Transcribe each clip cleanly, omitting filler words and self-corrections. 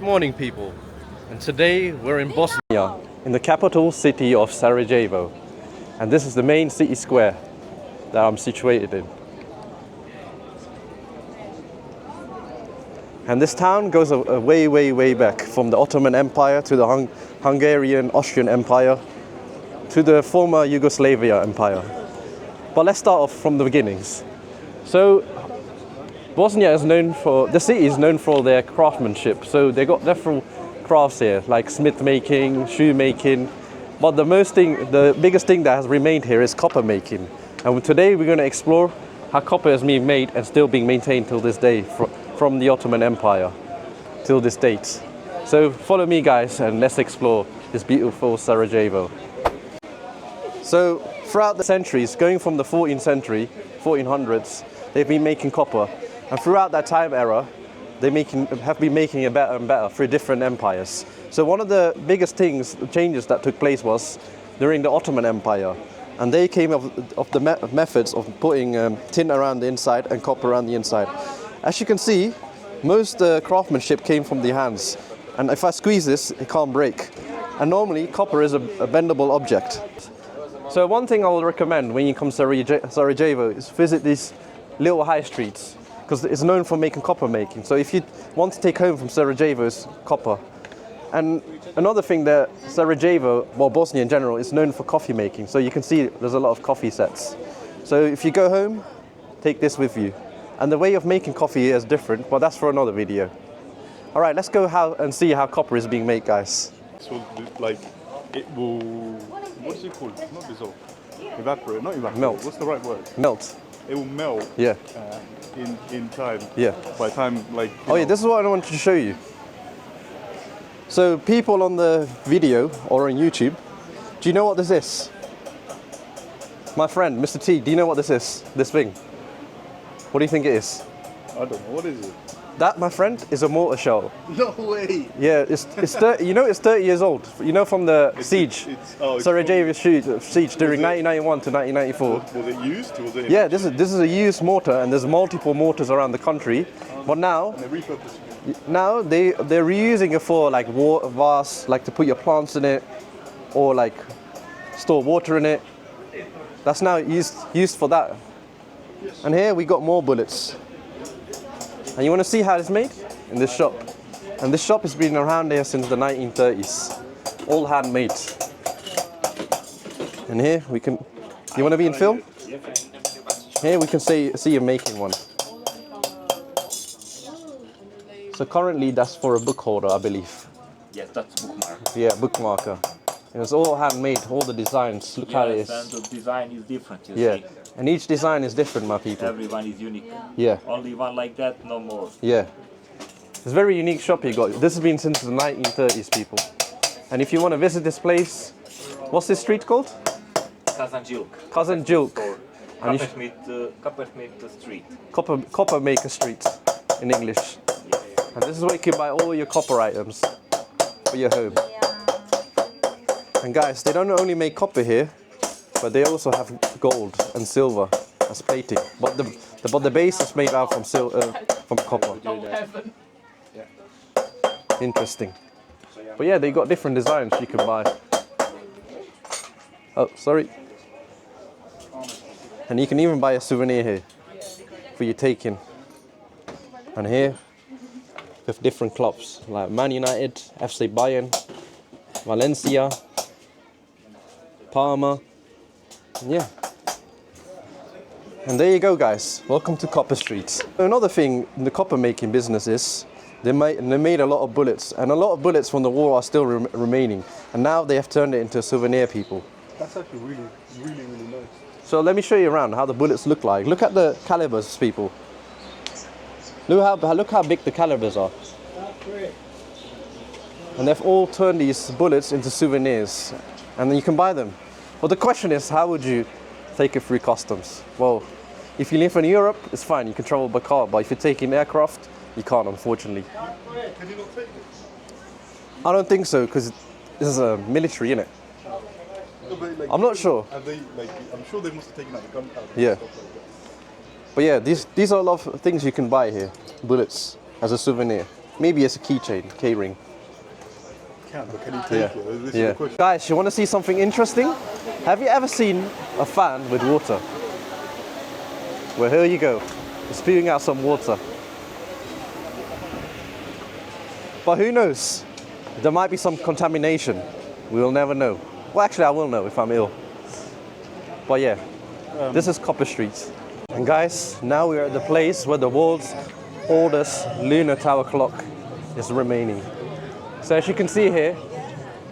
morning, people, and today we're in Bosnia, in the capital city of Sarajevo, and this is the main city square that I'm situated in. And this town goes way back, from the Ottoman Empire to the Hungarian Austrian Empire to the former Yugoslavia Empire. But let's start off from the beginnings. So Bosnia is known for, the city is known for their craftsmanship. So they got different crafts here, like smith making, shoe making. But the biggest thing that has remained here is copper making. And today we're going to explore how copper is being made and still being maintained till this day from the Ottoman Empire till this date. So follow me, guys, and let's explore this beautiful Sarajevo. So throughout the centuries, going from the 14th century, 1400s, they've been making copper. And throughout that time era, they have been making it better and better through different empires. So one of the biggest changes that took place was during the Ottoman Empire. And they came up of the methods of putting tin around the inside and copper around the inside. As you can see, most craftsmanship came from the hands. And if I squeeze this, it can't break. And normally, copper is a bendable object. So one thing I will recommend when you come to Sarajevo is visit these little high streets, because it's known for making copper making. So if you want to take home from Sarajevo, it's copper. And another thing that Sarajevo, well, Bosnia in general, is known for coffee making. So you can see there's a lot of coffee sets. So if you go home, take this with you. And the way of making coffee here is different, but that's for another video. All right, let's go and see how copper is being made, guys. So, like, it will, what's it called? Not dissolve. Evaporate, not evaporate. Melt. What's the right word? Melt. It will melt. Yeah. In time. Yeah. By time, like. Yeah, this is what I wanted to show you. So people on the video or on YouTube, do you know what this is? My friend, Mr. T, do you know what this is? This thing? What do you think it is? I don't know. What is it? That, my friend, is a mortar shell. No way. Yeah, it's 30, you know, it's 30 years old. You know, from the siege, Sarajevo siege during 1991 to 1994. Was it used? Was it? Yeah, this is a used mortar, and there's multiple mortars around the country. But now, and they repurpose it. Now they're reusing it for like water vase, like to put your plants in it, or like store water in it. That's now used for that. And here we got more bullets. And you want to see how it's made? In this shop. And this shop has been around here since the 1930s. All handmade. And here we can, you want to be in film? Here we can see you making one. So currently that's for a book holder, I believe. Yes, that's bookmark. Yeah, bookmarker. And it's all handmade, all the designs. Look how it is. And the design is different, you see. And each design is different, my people. Everyone is unique. Yeah. Only one like that, no more. Yeah. It's a very unique shop you got. This has been since the 1930s, people. And if you want to visit this place, what's this street called? Kazanjilk. Kazanjilk. Coppersmith Street. Copper Maker Street in English. And this is where you can buy all your copper items for your home. And guys, they don't only make copper here, but they also have gold and silver as plating. But the base is made out from copper. Interesting. But yeah, they got different designs you can buy. Oh, sorry. And you can even buy a souvenir here for your taking. And here, with different clubs like Man United, FC Bayern, Valencia, Parma, yeah. And there you go, guys. Welcome to Copper Street. Another thing in the copper making business is they made a lot of bullets, and a lot of bullets from the war are still remaining. And now they have turned it into a souvenir, people. That's actually really nice. So let me show you around how the bullets look like. Look at the calibers, people. Look how big the calibers are. And they've all turned these bullets into souvenirs, and then you can buy them. Well, the question is, how would you take it through customs? Well, if you live in Europe, it's fine, you can travel by car, but if you're taking aircraft, you can't, unfortunately. Can you not take it? I don't think so, because this is a military, innit? No, but, like, I'm not sure. I'm sure they must have taken out the gunpowder. Yeah. Stuff like that. But yeah, these are a lot of things you can buy here, bullets, as a souvenir. Maybe it's a keychain, key-ring. Can, but can you take it? This is Yeah. the question. Guys, you want to see something interesting? Have you ever seen a fan with water? Well, here you go. It's spewing out some water. But who knows? There might be some contamination. We will never know. Well, actually, I will know if I'm ill. But yeah, this is Copper Street. And guys, now we're at the place where the world's oldest lunar tower clock is remaining. So as you can see here,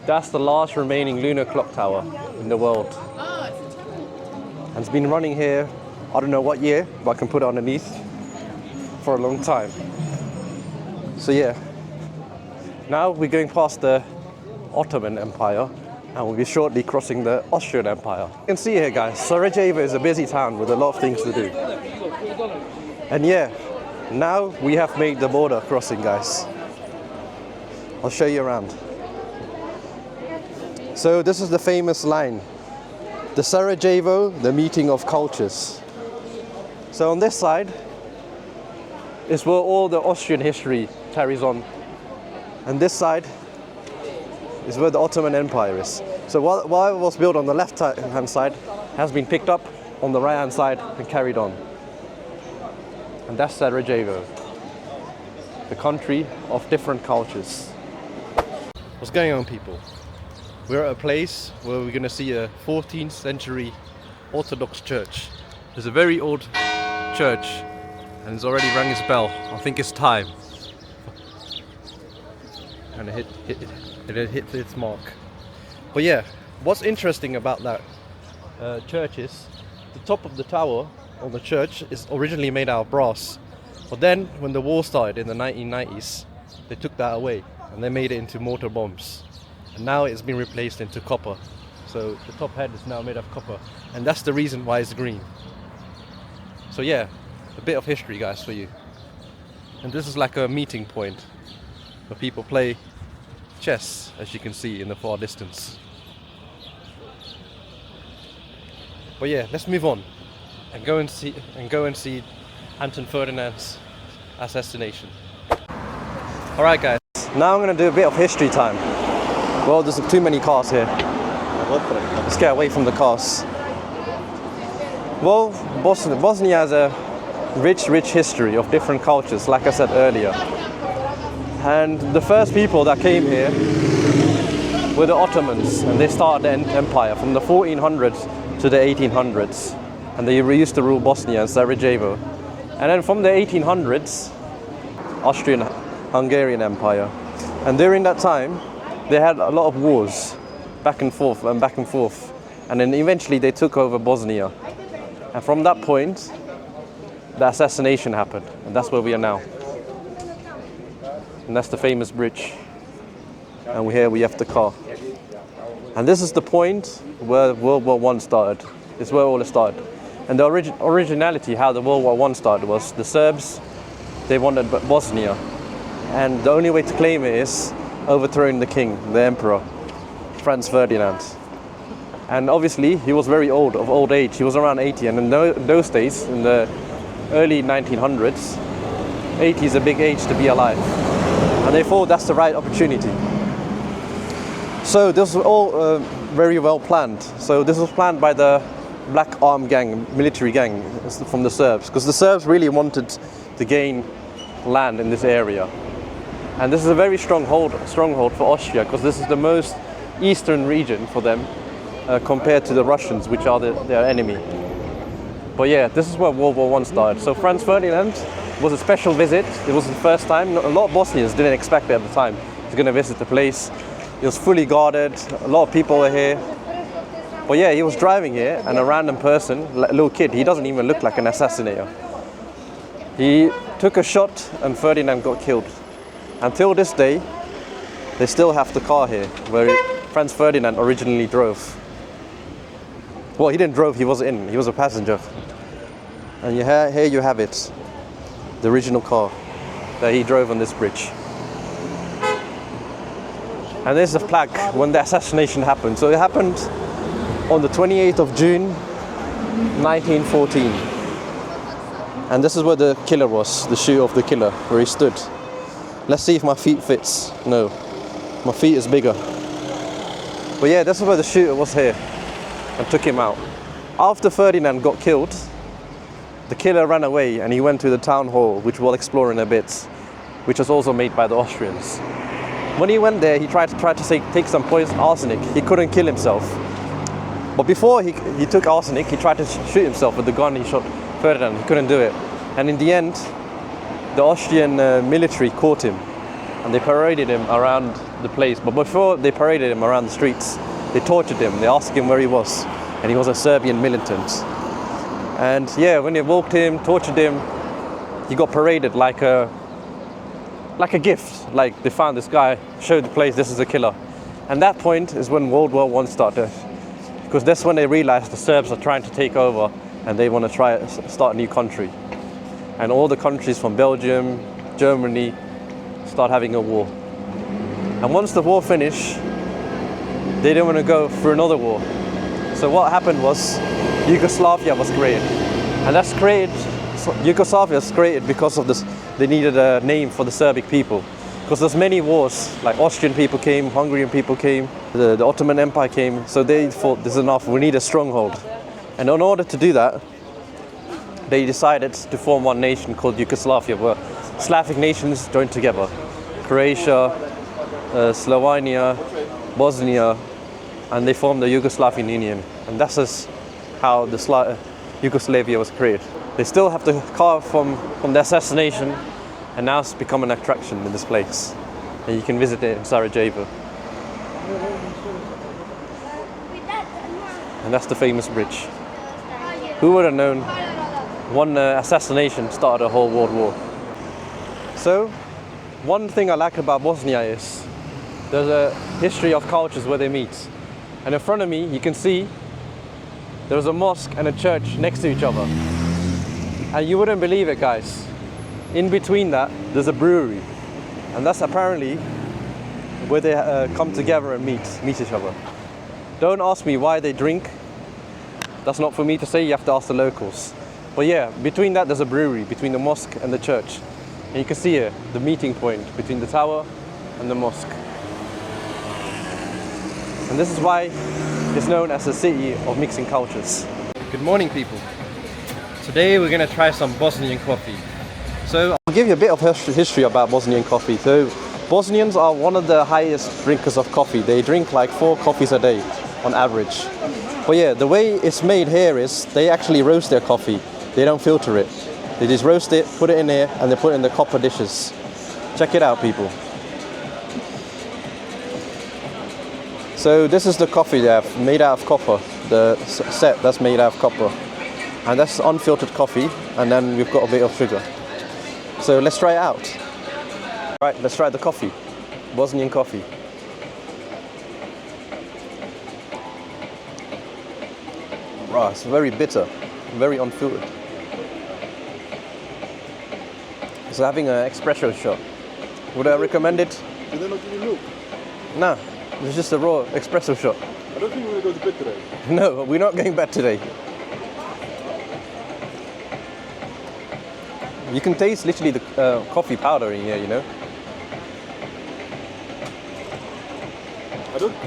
that's the last remaining lunar clock tower in the world. And it's been running here, I don't know what year, but I can put it underneath, for a long time. So yeah, now we're going past the Ottoman Empire and we'll be shortly crossing the Austrian Empire. You can see here guys, Sarajevo is a busy town with a lot of things to do. And yeah, now we have made the border crossing guys. I'll show you around. So this is the famous line, the Sarajevo, the meeting of cultures. So on this side is where all the Austrian history carries on. And this side is where the Ottoman Empire is. So what was built on the left-hand side has been picked up on the right-hand side and carried on. And that's Sarajevo, the country of different cultures. What's going on, people? We're at a place where we're going to see a 14th century Orthodox church. It's a very old church and it's already rang its bell. I think it's time. And it hit its mark. But yeah, what's interesting about that church is the top of the tower on the church is originally made out of brass. But then when the war started in the 1990s, they took that away and they made it into mortar bombs. And now it's been replaced into copper. So the top head is now made of copper. And that's the reason why it's green. So yeah, a bit of history guys for you. And this is like a meeting point where people play chess, as you can see in the far distance. But yeah, let's move on and go and see Anton Ferdinand's assassination. All right, guys. Now I'm going to do a bit of history time. Well, there's too many cars here. Let's get away from the cars. Well, Bosnia has a rich history of different cultures, like I said earlier. And the first people that came here were the Ottomans, and they started the empire from the 1400s to the 1800s. And they used to rule Bosnia and Sarajevo. And then from the 1800s, Austrian-Hungarian Empire. And during that time, they had a lot of wars, back and forth and back and forth. And then eventually they took over Bosnia. And from that point, the assassination happened. And that's where we are now. And that's the famous bridge. And here we have the car. And this is the point where World War I started. It's where all it started. And the originality, how the World War I started, was the Serbs, they wanted Bosnia. And the only way to claim it is overthrowing the king, the emperor, Franz Ferdinand. And obviously, he was very old, of old age. He was around 80. And in those days, in the early 1900s, 80 is a big age to be alive. And they thought that's the right opportunity. So this was all very well planned. So this was planned by the Black Arm Gang, military gang from the Serbs, because the Serbs really wanted to gain land in this area. And this is a very stronghold for Austria, because this is the most eastern region for them compared to the Russians, which are their enemy. But yeah, this is where World War I started. So Franz Ferdinand was a special visit. It was the first time. A lot of Bosnians didn't expect it at the time. He was going to visit the place. It was fully guarded. A lot of people were here. But yeah, he was driving here, and a random person, a little kid, he doesn't even look like an assassinator. He took a shot and Ferdinand got killed. Until this day, they still have the car here, where Franz Ferdinand originally drove. Well, he didn't drive, he was in, he was a passenger. And here you have it, the original car that he drove on this bridge. And there's the flag when the assassination happened. So it happened on the 28th of June, 1914. And this is where the killer was, the shoe of the killer, where he stood. Let's see if my feet fits. No, my feet is bigger. But yeah, this is where the shooter was here and took him out. After Ferdinand got killed, the killer ran away and he went to the town hall, which we'll explore in a bit, which was also made by the Austrians. When he went there, he tried to take some poison arsenic. He couldn't kill himself. But before he took arsenic, he tried to shoot himself with the gun he shot Ferdinand. He couldn't do it. And in the end, the Austrian military caught him and they paraded him around the place. But before they paraded him around the streets, they tortured him. They asked him where he was, and he was a Serbian militant. And yeah, when they walked him, tortured him, he got paraded like a gift. Like they found this guy, showed the place, this is the killer. And that point is when World War I started. Because that's when they realized the Serbs are trying to take over and they want to start a new country. And all the countries from Belgium, Germany, start having a war. And once the war finished, they didn't want to go for another war. So what happened was Yugoslavia was created. And Yugoslavia was created because of this. They needed a name for the Serbic people. Because there's many wars, like Austrian people came, Hungarian people came, the Ottoman Empire came, so they thought this is enough, we need a stronghold. And in order to do that, they decided to form one nation called Yugoslavia, where Slavic nations joined together. Croatia, Slovenia, Bosnia, and they formed the Yugoslavian Union. And that's just how the Yugoslavia was created. They still have the carve from the assassination, and now it's become an attraction in this place. And you can visit it in Sarajevo. And that's the famous bridge. Who would have known one assassination started a whole world war? So, one thing I like about Bosnia is there's a history of cultures where they meet. And in front of me, you can see there's a mosque and a church next to each other. And you wouldn't believe it, guys. In between that, there's a brewery. And that's apparently where they come together and meet each other. Don't ask me why they drink. That's not for me to say, you have to ask the locals. But yeah, between that there's a brewery, between the mosque and the church. And you can see here, the meeting point between the tower and the mosque. And this is why it's known as the city of mixing cultures. Good morning, people. Today we're going to try some Bosnian coffee. So I'll give you a bit of history about Bosnian coffee. So Bosnians are one of the highest drinkers of coffee. They drink like 4 coffees a day on average. But yeah, the way it's made here is they actually roast their coffee. They don't filter it. They just roast it, put it in here, and they put it in the copper dishes. Check it out, people. So this is the coffee they have, made out of copper. The set that's made out of copper. And that's unfiltered coffee, and then we've got a bit of sugar. So let's try it out. Right, let's try the coffee. Bosnian coffee. Wow, it's very bitter, very unfiltered. It's having an espresso shot. Would I recommend it? Did they not give you milk? No, it's just a raw espresso shot. I don't think we're going to go to bed today. No, we're not going back today. You can taste literally the coffee powder in here, you know.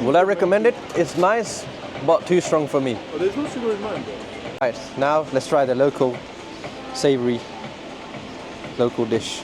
Will I recommend it? It's nice, but too strong for me. Oh, there's no sugar in mine, though. Right, now let's try the local, savory, local dish.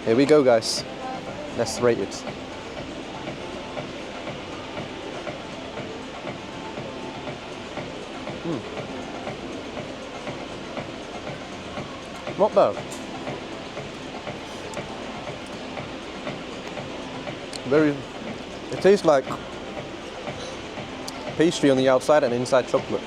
Here we go, guys. Let's rate it. Not bad. It tastes like pastry on the outside and inside chocolate.